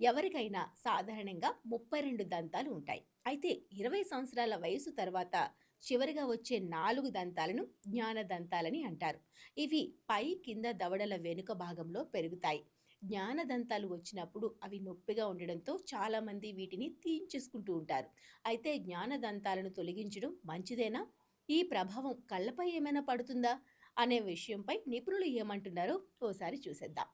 ఎవరికైనా సాధారణంగా 32 దంతాలు ఉంటాయి. అయితే 20 సంవత్సరాల వయసు తర్వాత చివరిగా వచ్చే 4 దంతాలను జ్ఞాన దంతాలని అంటారు. ఇవి పై, కింద దవడల వెనుక భాగంలో పెరుగుతాయి. జ్ఞాన దంతాలు వచ్చినప్పుడు అవి నొప్పిగా ఉండడంతో చాలామంది వీటిని తీయించేసుకుంటూ ఉంటారు. అయితే జ్ఞాన దంతాలను తొలగించడం మంచిదేనా? ఈ ప్రభావం కళ్ళపై ఏమైనా పడుతుందా? అనే విషయంపై నిపుణులు ఏమంటున్నారో ఓసారి చూసేద్దాం.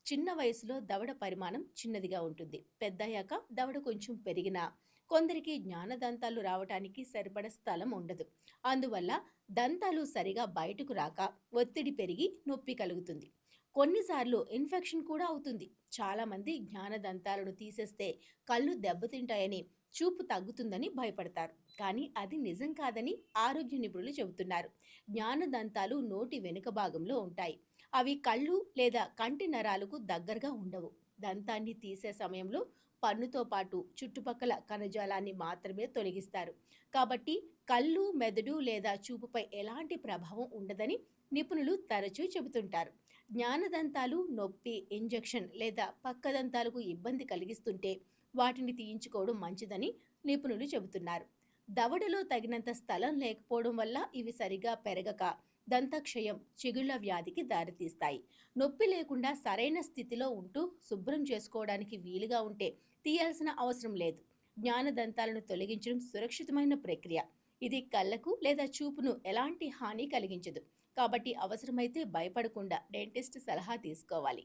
చిన్న వయసులో దవడ పరిమాణం చిన్నదిగా ఉంటుంది. పెద్దయ్యాక దవడ కొంచెం పెరిగినా కొందరికి జ్ఞానదంతాలు రావటానికి సరిపడ స్థలం ఉండదు. అందువల్ల దంతాలు సరిగా బయటకు రాక ఒత్తిడి పెరిగి నొప్పి కలుగుతుంది. కొన్నిసార్లు ఇన్ఫెక్షన్ కూడా అవుతుంది. చాలామంది జ్ఞానదంతాలను తీసేస్తే కళ్ళు దెబ్బతింటాయని, చూపు తగ్గుతుందని భయపడతారు. కానీ అది నిజం కాదని ఆరోగ్య నిపుణులు చెబుతున్నారు. జ్ఞానదంతాలు నోటి వెనుక భాగంలో ఉంటాయి. అవి కళ్ళు లేదా కంటి నరాలకు దగ్గరగా ఉండవు. దంతాన్ని తీసే సమయంలో పన్నుతో పాటు చుట్టుపక్కల కణజాలాన్ని మాత్రమే తొలగిస్తారు. కాబట్టి కళ్ళు, మెదడు లేదా చూపుపై ఎలాంటి ప్రభావం ఉండదని నిపుణులు తరచూ చెబుతుంటారు. జ్ఞానదంతాలు నొప్పి, ఇంజెక్షన్ లేదా పక్కదంతాలకు ఇబ్బంది కలిగిస్తుంటే వాటిని తీయించుకోవడం మంచిదని నిపుణులు చెబుతున్నారు. దవడలో తగినంత స్థలం లేకపోవడం వల్ల ఇవి సరిగా పెరగక దంతక్షయం, చిగుళ్ల వ్యాధికి దారితీస్తాయి. నొప్పి లేకుండా సరైన స్థితిలో ఉంటూ శుభ్రం చేసుకోవడానికి వీలుగా ఉంటే తీయాల్సిన అవసరం లేదు. జ్ఞానదంతాలను తొలగించడం సురక్షితమైన ప్రక్రియ. ఇది కళ్ళకు లేదా చూపును ఎలాంటి హాని కలిగించదు. కాబట్టి అవసరమైతే భయపడకుండా డెంటిస్ట్ సలహా తీసుకోవాలి.